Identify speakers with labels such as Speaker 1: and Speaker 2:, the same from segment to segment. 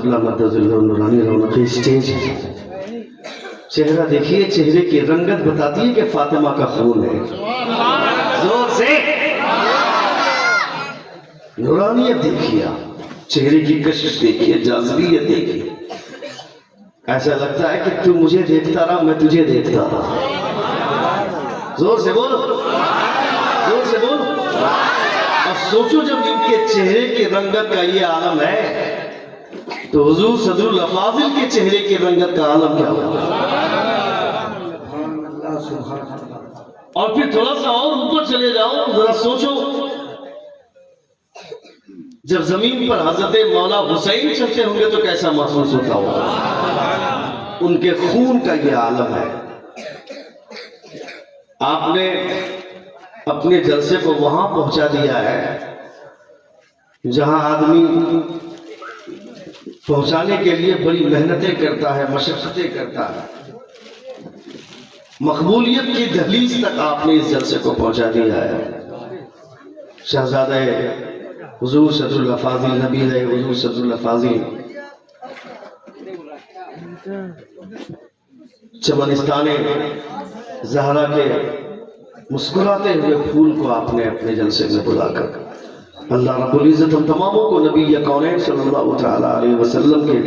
Speaker 1: क़िबला मद्दज़िल्लहु नूरानी रौनक़ स्टेज है। चेहरा देखिए, चेहरे की रंगत बताती है कि फातिमा का खून है। जोर से नूरानियत देखिए, चेहरे की कशिश देखिए, जाज़िबियत देखिए। ऐसा लगता है कि तू मुझे देखता रहा, मैं तुझे देखता रहा। जोर से बोल, जोर से बोल। अब सोचो, जब इनके चेहरे की रंगत का ये आलम है, तो हुजूर सदरुल अफाजिल के चेहरे की रंगत का आलम क्या होगा। और फिर थोड़ा सा और ऊपर चले जाओ, जरा सोचो, जब जमीन पर हजरत मौला हुसैन चलते होंगे तो कैसा महसूस होता होगा। उनके खून का ये आलम है। आपने अपने जलसे को वहां पहुंचा दिया है जहां आदमी पहुंचाने के लिए बड़ी मेहनतें करता है, मशक्कतें करता है। मकबूलियत की दहलीज तक आपने इस जलसे को पहुंचा दिया है। शहजादे हुजूर सदरुल अफाजिल, नबी है हुजूर सदरुल अफाजिल, चमनिस्तान ज़हरा के मुस्कुराते हुए फूल को आपने अपने जलसे में बुलाकर अल्लाह रब्बुल इज़्ज़त हम तमामों को नबी कौनैन सल्लल्लाहु तआला अलैहि वसल्लम के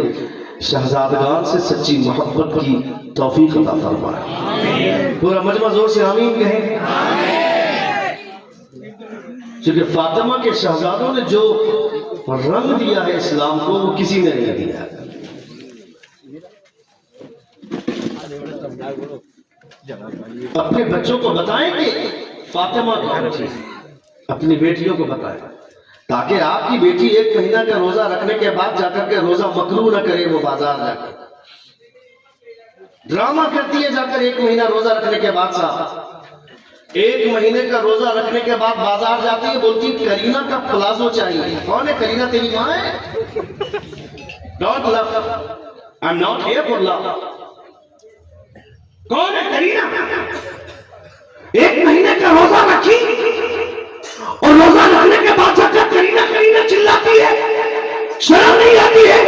Speaker 1: शहजादगान से सच्ची मोहब्बत की तौफीक अता फरमाए। पूरा मजमा जोर से आमीन कहें। क्योंकि फातिमा के शहजादों ने जो रंग दिया है इस्लाम को, वो किसी ने नहीं दिया। अपने बच्चों को बताएं कि फातिमा कौन थी, अपनी बेटियों को बताएं, ताकि आपकी बेटी एक महीना का रोजा रखने के बाद जाकर के रोजा मकरू न करे। वो बाजार जाकर ड्रामा करती है, जाकर एक महीना रोजा रखने के बाद, साहब एक महीने का रोजा रखने के बाद बाजार जाती है, बोलती करीना का प्लाजो चाहिए। कौन है करीना? तेरी माँ है। Don't love, I am not here for love. कौन है करीना? एक महीने का रोजा रखी और रोजा रखने के बाद जाकर करीना करीना चिल्लाती है। शर्म नहीं आती है?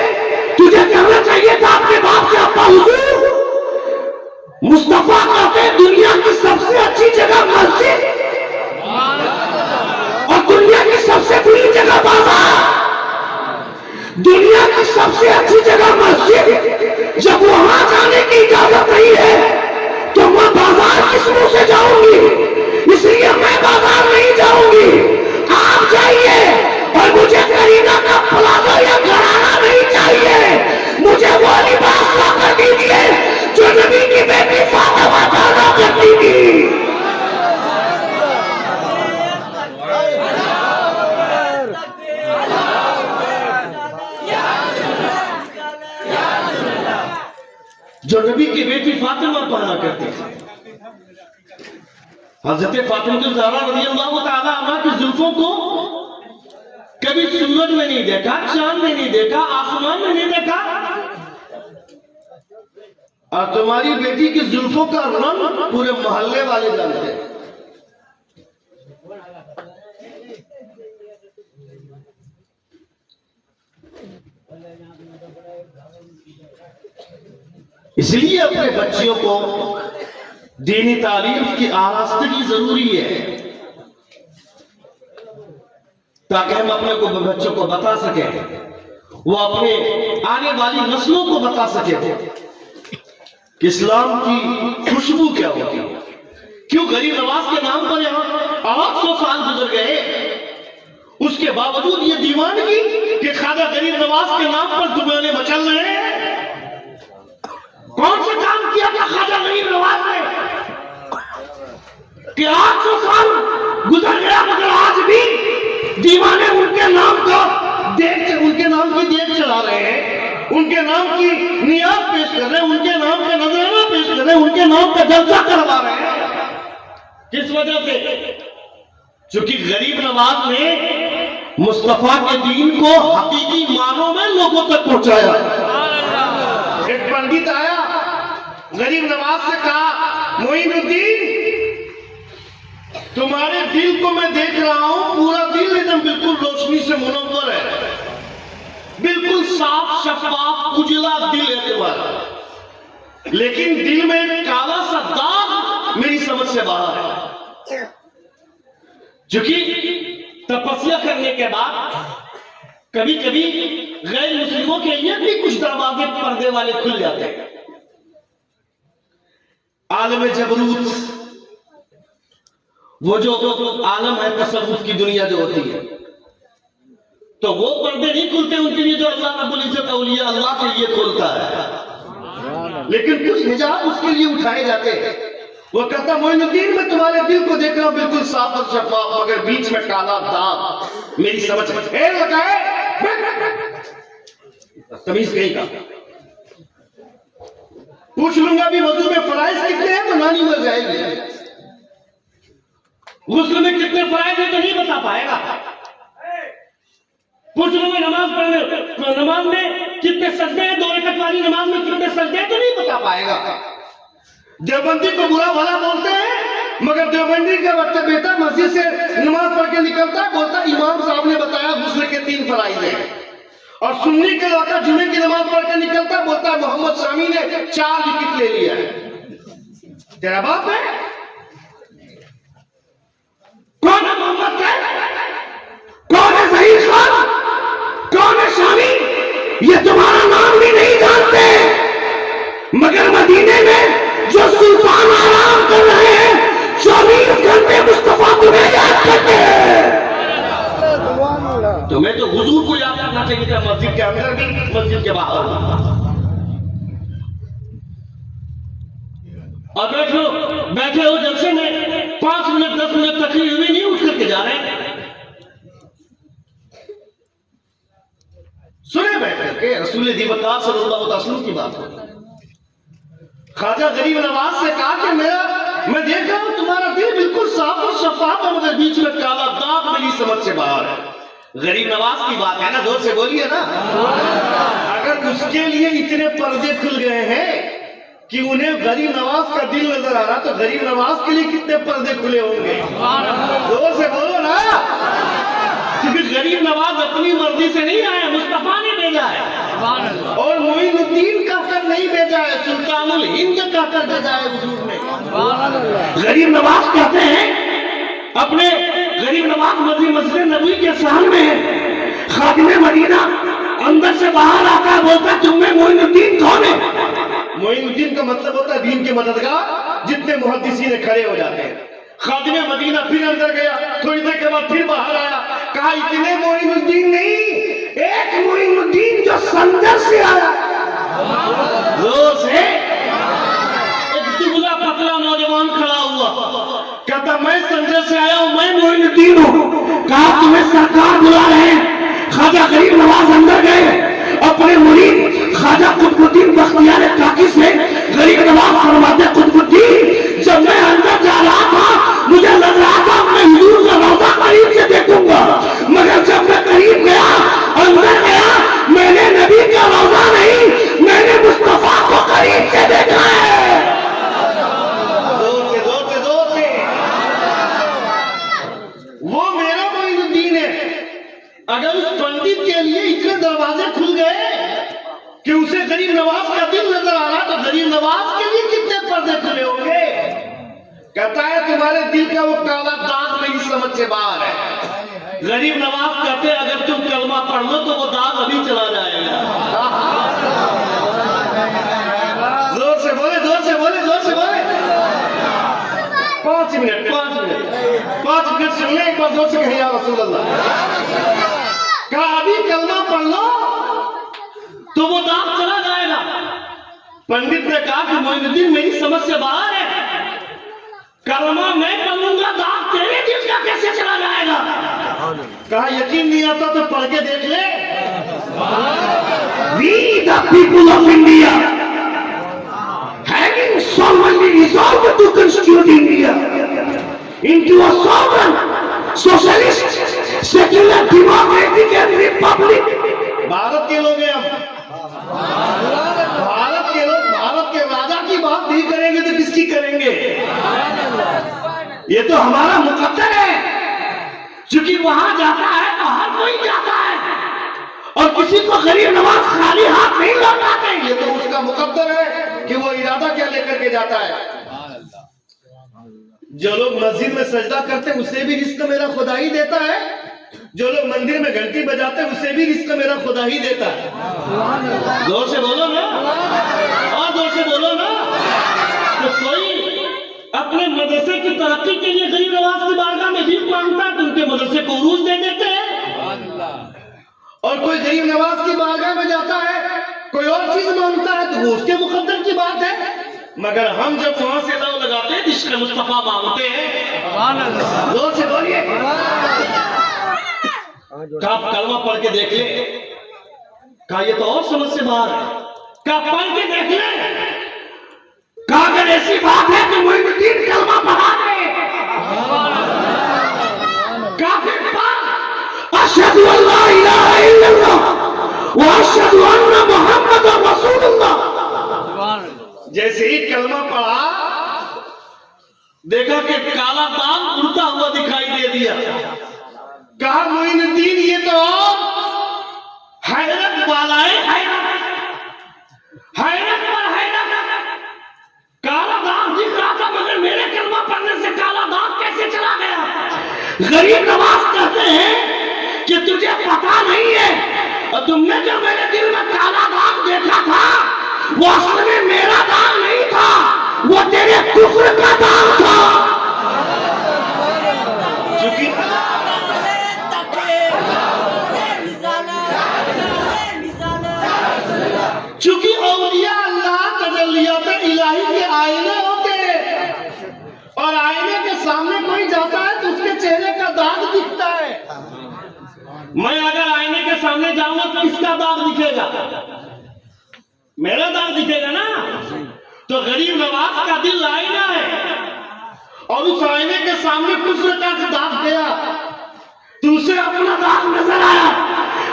Speaker 1: तुझे कहना चाहिए था अपने बाप से, अब्बा हुजूर मुस्तफा कहते दुनिया की सबसे अच्छी जगह मस्जिद और दुनिया की सबसे बुरी जगह बाजार। दुनिया की सबसे अच्छी जगह मस्जिद, जब वहां जाने की इजाजत नहीं है तो मैं बाजार किस मुंह से जाऊंगी? इसलिए मैं बाजार नहीं जाऊंगी। आप जाइए और मुझे करीना का प्लाजो या घराना नहीं चाहिए। मुझे वो लिबास ला कर दीजिए जो नबी की बेटी फातिमा पैदा करती थी। जो नबी की बेटी फातिमा पैदा करती थी। हजरत फातिमा ज़हरा रज़ियल्लाहु तआला अन्हा की जुल्फों को कभी सूरज में नहीं देखा, चांद में नहीं देखा, आसमान में नहीं देखा, और तुम्हारी बेटी की जुल्फों का रंग पूरे मोहल्ले वाले जानते हैं। इसलिए अपने बच्चियों को दीनी तालीम की आरास्तगी जरूरी है, ताकि हम अपने को बच्चों को बता सके, वो अपने आने वाली नस्लों को बता सके कि इस्लाम की खुशबू क्या होती है। क्यों गरीब नवाज के नाम पर यहाँ 800 साल गुजर गए, उसके बावजूद ये दीवानगी कि ख्वाजा गरीब नवाज के नाम पर दुनिया मचल रहे हैं। कौन सा काम किया था ख्वाजा गरीब नवाज ने कि 800 साल गुजर गया, मगर आज भी दीवाने उनके नाम को उनके नाम की देख चला रहे हैं, उनके नाम की नियाज पेश कर रहे हैं, उनके नाम का नजराना पेश कर रहे हैं, उनके नाम का जलसा करवा रहे हैं। किस वजह से? क्योंकि गरीब नवाज ने मुस्तफा के दीन को हकीकी मानों में लोगों तक पहुंचाया। एक पंडित आया, गरीब नवाज से कहा, मोइनुद्दीन तुम्हारे दिल को मैं देख रहा हूं, पूरा दिल एकदम बिल्कुल रोशनी से मुनव्वर है, बिल्कुल साफ शफाफ उजला दिल है तुम्हारा, लेकिन दिल में एक काला सा दाग मेरी समझ से बाहर है। क्योंकि तपस्या करने के बाद कभी कभी गैर मुस्लिमों के लिए भी कुछ दरवाजे पर्दे वाले खुल जाते हैं। आलम जबरूत, वो जो आलम है तसव्वुफ की दुनिया जो होती है, तो वो पर्दे नहीं खुलते उनके लिए जो अल्लाह रब्बुल इज्जत औलिया अल्लाह के लिए खोलता है, लेकिन कुछ हिजाब उसके लिए उठाए जाते हैं। वो कहता मोइनुद्दीन मैं तुम्हारे दिल को देख रहा हूं बिल्कुल साफ और शफाफ, मगर बीच में काला दाग मेरी समझ में तमीज कहीं का। पूछ लूंगा भी वजू में फराइज कितने हैं तो नानी मर जाएगी, गुस्ल में कितने फराइज हैं तो नहीं बता पाएगा। पूछ लूंगा नमाज पढ़ने नमाज में कितने सजदे हैं, 2 रकअत वाली नमाज में कितने सजदे हैं तो नहीं बता पाएगा। देवबंदी को बुरा भला बोलते हैं, मगर देवबंदी का बच्चा बेटा मस्जिद से नमाज पढ़ के निकलता है, बोलता इमाम साहब ने बताया गुस्ल के 3 फराइज हैं। और सुन्नी के लड़का जुमे की नमाज पढ़ के निकलता है, बोलता है मोहम्मद शामी ने 4 विकेट ले लिया है। तेरा बाप है? कौन है मोहम्मद का? कौन है जहीर खान? कौन है शामी? ये तुम्हारा नाम भी नहीं जानते, मगर मदीने में जो सुल्तान आराम कर रहे हैं 24 घंटे मुस्तफा तुम्हें याद करते हैं। तुम्हें तो हुजूर को याद करना चाहिए था, मस्जिद के अंदर भी मस्जिद के बाहर। और बैठे हो जलसे में 5 मिनट 10 मिनट तकलीफ हुई नहीं, उठ करके जा रहे हैं। सुने बैठे के रसूल दीवकार सल्लल्लाहु अलैहि वसल्लम की बात। ख्वाजा गरीब नवाज से कहा कि मैं देख रहा हूं तुम्हारा दिल बिल्कुल साफ और शफाफ है, मगर बीच में काला दाग मेरी समझ से बाहर है। गरीब नवाज की बात है ना, जोर से बोलिए ना। अगर उसके लिए इतने पर्दे खुल गए हैं कि उन्हें गरीब नवाज का दिल नजर आ रहा, तो गरीब नवाज के लिए कितने पर्दे खुले होंगे? जोर से बोलो ना। क्योंकि गरीब नवाज अपनी मर्जी से नहीं आया, मुस्तफा ने भेजा है। और मोइनुद्दीन कहकर नहीं भेजा है, सुल्तानुल हिंद कहकर भेजा है हुजूर ने। गरीब नवाज कहते हैं अपने गरीब नवाज मस्जिद नबी के सामने में खादिमे मदीना अंदर से बाहर आता है, बोलता तुम्हें मोइनुद्दीन कौन है? मोइनुद्दीन का मतलब होता है दीन के मददगार। जितने मुहद्दिसीन खड़े हो जाते हैं। खादिमे मदीना फिर अंदर गया, थोड़ी देर के बाद फिर बाहर आया, कहा इतने मोइनुद्दीन नहीं, एक मोइनुद्दीन जो संदर से आया। से एक दुबला पतला नौजवान खड़ा हुआ, कहता मैं संदर से आया हूं, मैं मोइनुद्दीन हूं। कहा तुम्हें सरकार बुला रहे हैं। ख्वाजा गरीब नवाज अंदर गए, अपने मुरीद ख्वाजा कुतुबुद्दीन बख्तियार काकी से गरीब नवाज फरमाते कुतुबुद्दीन जब मैं अंदर जा रहा था मुझे लग रहा था मैं हुजूर का रोजा करीब से देखूंगा, मगर जब मैं करीब गया अंदर गया मैंने नबी का रोजा नहीं, मैंने मुस्तफा को करीब से देखा है। जोर से वो मेरा मोइनुद्दीन है। अगर उस पंडित के लिए इतने दरवाजे खुल गए कि उसे गरीब नवाज का दिल नजर आ रहा, तो गरीब नवाज के लिए कितने पर्दे खुले होंगे? कहता है तुम्हारे दिल का वो काला दाग मेरी समझ से बाहर है। गरीब नवाज कहते अगर तुम कलमा पढ़ लो तो वो दाग अभी चला जाएगा। जोर से बोले, जोर से बोले, जोर से बोले। 5 मिनट सुन ले, एक बार जोर से कहे या रसूल अल्लाह। कहा अभी कलमा पढ़ लो तो वो दाग चला जाएगा। पंडित ने कहा कि मोइनुद्दीन मेरी समझ से बाहर है, कलमा मैं पढ़ूंगा दाग तेरे दिल का कैसे चला जाएगा? कहा यकीन नहीं आता तो पढ़ के देख ले। We the people of India having solemnly resolved to constitute India into a sovereign, socialist, secular, democratic and republic। Bharat के लोग हैं हम, भारत के लोग भारत के राजा की बात नहीं करेंगे तो किसकी करेंगे? ये तो हमारा मुकद्दर है, क्योंकि वहां जाता है तो हर कोई जाता है। और किसी को गरीब नवाज खाली हाथ नहीं लौटाते। ये तो उसका मुकद्दर है कि वो इरादा क्या लेकर के जाता है। जो लोग मस्जिद में सजदा करते हैं उसे भी रिस्क मेरा खुदा ही देता है, जो लोग मंदिर में घंटी बजाते हैं उसे भी रिस्क मेरा खुदा ही देता है। जोर से बोलो ना, और जोर से बोलो ना। तो कोई अपने मदरसे की तरक्की के लिए गरीब नवाज की बारगाह में भीख मांगता है तो उनके मदरसे को उरूज दे देते हैं। और कोई गरीब नवाज की बारगाह में जाता है, कोई और चीज मांगता है तो वो उसके मुकद्दर की बात है। मगर हम जब वहां से लव लगाते हैं इश्क़ मुस्तफा मांगते हैं। जोर से बोलिए। आप कलमा पढ़ के देख ले, कहा ये तो और समझ से बाहर है। कहा पढ़ के देख ले, कहा अगर ऐसी बात है तो मोइनुद्दीन कलमा पढ़ा दे। कहा फिर पढ़ अशहदु अल्ला इलाहा इल्लल्लाह व अशहदु अन्ना मुहम्मदुर रसूलुल्लाह। जैसे ही कलमा पढ़ा, देखा कि काला दाग उड़ता हुआ दिखाई दे दिया। कहा मोइनुद्दीन ये तो हैरत वाला है, हैरत पर हैरत। काला दाग दिख रहा था मगर मेरे कलमा पढ़ने से काला दाग कैसे चला गया। गरीब नवाज कहते हैं कि तुझे पता नहीं है, और तुमने जो मेरे दिल में काला दाग देखा था वो असल में मेरा दाग नहीं था, वो तेरे कुफ्र का दाग था। चूंकि औलिया अल्लाह तजल्लियात इलाही के आईने होते हैं, और आईने के सामने कोई जाता है तो उसके चेहरे का दाग दिखता है। मैं अगर आईने के सामने जाऊंगा तो किसका दाग दिखेगा? मेरा दाग दिखेगा ना। तो गरीब नवाज का दिल आईना है, और उस आईने के सामने कुफ्र का दाग गया तो उसे अपना दाग नजर आया।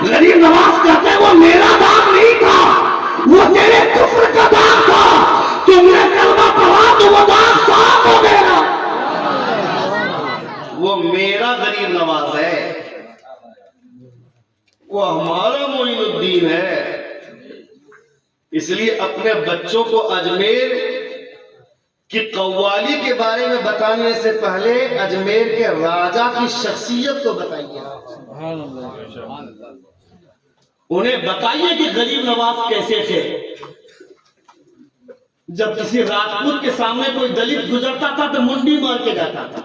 Speaker 1: गरीब नवाज कहते हैं वो मेरा दाग नहीं था, वो तेरे कुफ्र का दाग था। तुमने कलमा पढ़ा तो वो दाग साफ हो गया। वो मेरा गरीब नवाज है, वो हमारा मोइनुद्दीन है। इसलिए अपने बच्चों को अजमेर की कव्वाली के बारे में बताने से पहले अजमेर के राजा की शख्सियत को बताइए। उन्हें बताइए कि गरीब नवाज कैसे थे। जब किसी राजपूत के सामने कोई दलित गुजरता था तो मुंडी मार के जाता था।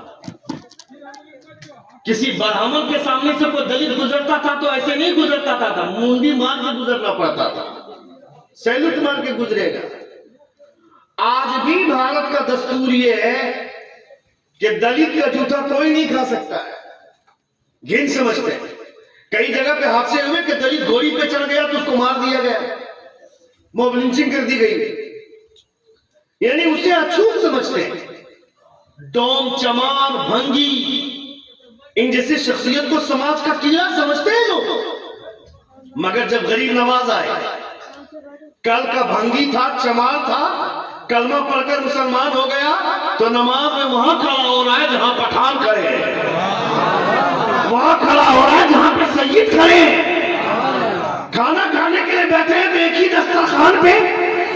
Speaker 1: किसी ब्राह्मण के सामने से कोई दलित गुजरता था तो ऐसे नहीं गुजरता था, मुंडी मार के गुजरना पड़ता था, सैल्यूट मार के गुजरेगा। आज भी भारत का दस्तूर ये है कि दलित का जूता कोई नहीं खा सकता है, घिन समझते हैं। कई जगह पे हादसे हुए कि दलित घोड़ी पे चढ़ गया तो उसको मार दिया गया, मॉब लिंचिंग कर दी गई, यानी उसे अछूत समझते हैं। डोम, चमार, भंगी, इन जैसी शख्सियत को समाज का कीड़ा समझते हैं लोग। मगर जब गरीब नवाज आए, कल का भंगी था, चमार था, कलमा पढ़कर मुसलमान हो गया तो नमाज में वहां खड़ा हो रहा है जहां पठान खड़े हैं, वहां खड़ा हो रहा है जहां पे सैयद खड़े हैं। खाना खाने के लिए बैठे हैं तो एक ही दस्तरखान पे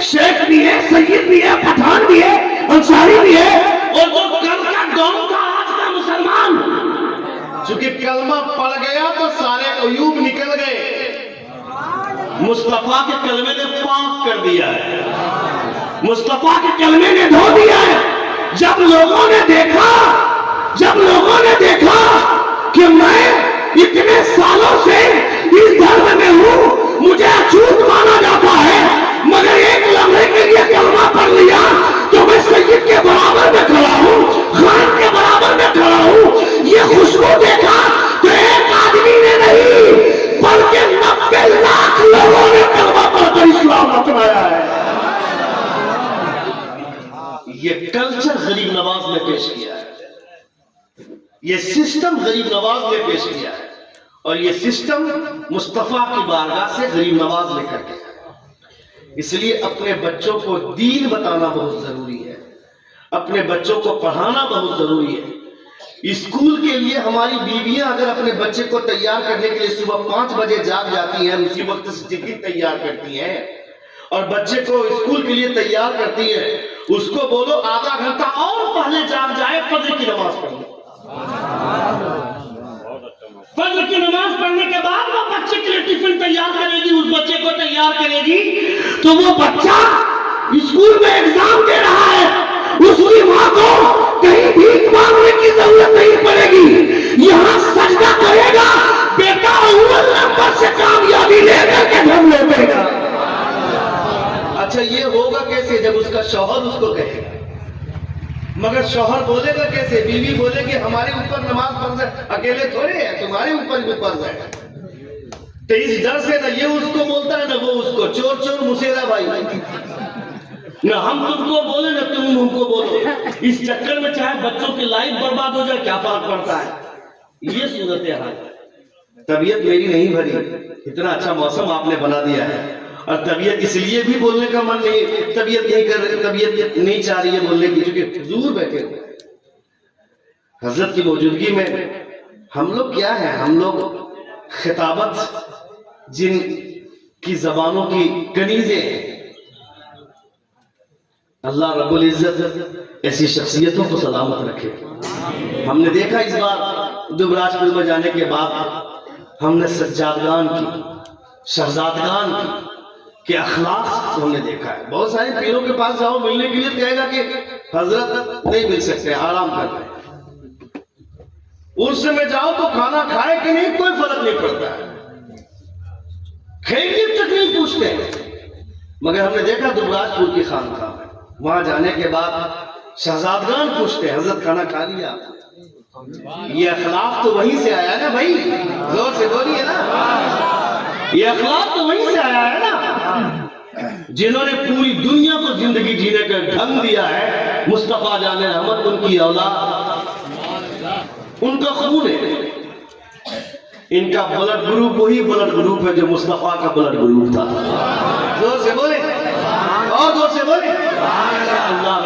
Speaker 1: शेख भी है, सैयद भी है, पठान भी है, अंसारी भी है, और जो कल का गांव था आज का मुसलमान। चूंकि कलमा पढ़ गया तो सारे अयूब निकल गए। मुस्तफा के कलमे ने पाक कर दिया है, मुस्तफा के कलमे ने धो दिया है। जब लोगों ने देखा कि मैं इतने सालों से इस धर्म में हूं, मुझे अछूत माना जाता है, मगर एक लम्हे के लिए कलमा पढ़ लिया तो मैं सैयद के बराबर में खड़ा हूं, खान के बराबर में खड़ा हूं। ये खुशबू देखा तो एक आदमी ने नहीं बल्कि 90 लाख लोगों ने कलमा पढ़कर इस्लाम अपनाया है। ये कल्चर गरीब नवाज ने पेश किया है, ये सिस्टम गरीब नवाज ने पेश किया है, और ये सिस्टम मुस्तफा की बारगाह से गरीब नवाज लेकर गया। इसलिए अपने बच्चों को दीन बताना बहुत जरूरी है, अपने बच्चों को पढ़ाना बहुत जरूरी है। स्कूल के लिए हमारी बीवियां अगर अपने बच्चे को तैयार करने के लिए सुबह 5 बजे जाग जाती हैं, उसी वक्त से टिफिन तैयार करती हैं और बच्चे को स्कूल के लिए तैयार करती हैं, उसको बोलो आधा घंटा और पहले जाग जाए, फजर की नमाज पढ़ने। फजर की नमाज पढ़ने के बाद वो बच्चे के लिए टिफिन तैयार करेगी, उस बच्चे को तैयार करेगी, तो वो बच्चा स्कूल में एग्जाम दे रहा है, उसकी मां को कहीं भीख मांगने की जरूरत नहीं पड़ेगी, यहाँ सजदा करेगा, बेटा अव्वल नंबर से कामयाबी लेकर के घर लौटेगा। अच्छा ये होगा कैसे? जब उसका शौहर उसको कहेगा। मगर शौहर बोलेगा कैसे? बीवी बोलेगी हमारे ऊपर नमाज फर्ज है, अकेले थोड़े है, तुम्हारे ऊपर भी फर्ज है। तो इस डर से ना ये उसको बोलता है ना वो उसको, चोर चोर मुसेरा भाई, ना हम तुमको बोले ना तुम हमको बोलो। इस चक्कर में चाहे बच्चों की लाइफ बर्बाद हो जाए, क्या फर्क पड़ता है? ये सूरत हाल। तबीयत मेरी नहीं भरी, इतना अच्छा मौसम आपने बना दिया है, और तबीयत इसलिए भी बोलने का मन नहीं, तबीयत नहीं कर रही, तबीयत नहीं चाह रही है बोलने की, क्योंकि हुजूर बैठे हुए हजरत की मौजूदगी में हम लोग क्या है, हम लोग खिताबत जिन की जबानों की कनीजे हैं, अल्लाह रब्बुल इज्जत ऐसी शख्सियतों को सलामत रखे। हमने देखा इस बार दुबराजपुर में जाने के बाद हमने सज्जादगान की, शहजादगान की के अखलाक हमने देखा है। बहुत सारे पीरों के पास जाओ मिलने के लिए कहेगा कि हजरत नहीं मिल सकते, आराम कर रहे हैं। उस में जाओ तो खाना खाए कि नहीं कोई फर्क नहीं पड़ता है, खैरियत तक नहीं पूछते हैं। मगर हमने देखा दुबराजपुर की खानकाह में, वहां जाने के बाद शहजादगान पूछते हैं हजरत खाना खा लिया? ये अखलाक तो वहीं से आया ना भाई, जोर से बोलिए ना, ये अखलाक तो वहीं से आया है ना। जिन्होंने पूरी दुनिया को जिंदगी जीने का ढंग दिया है, मुस्तफा जाने रहमत उनकी औलाद, उनका खून है, इनका ब्लड ग्रुप वही ब्लड ग्रुप है जो मुस्तफा का ब्लड ग्रुप था। जोर से बोले और जोर से बोले, अल्लाह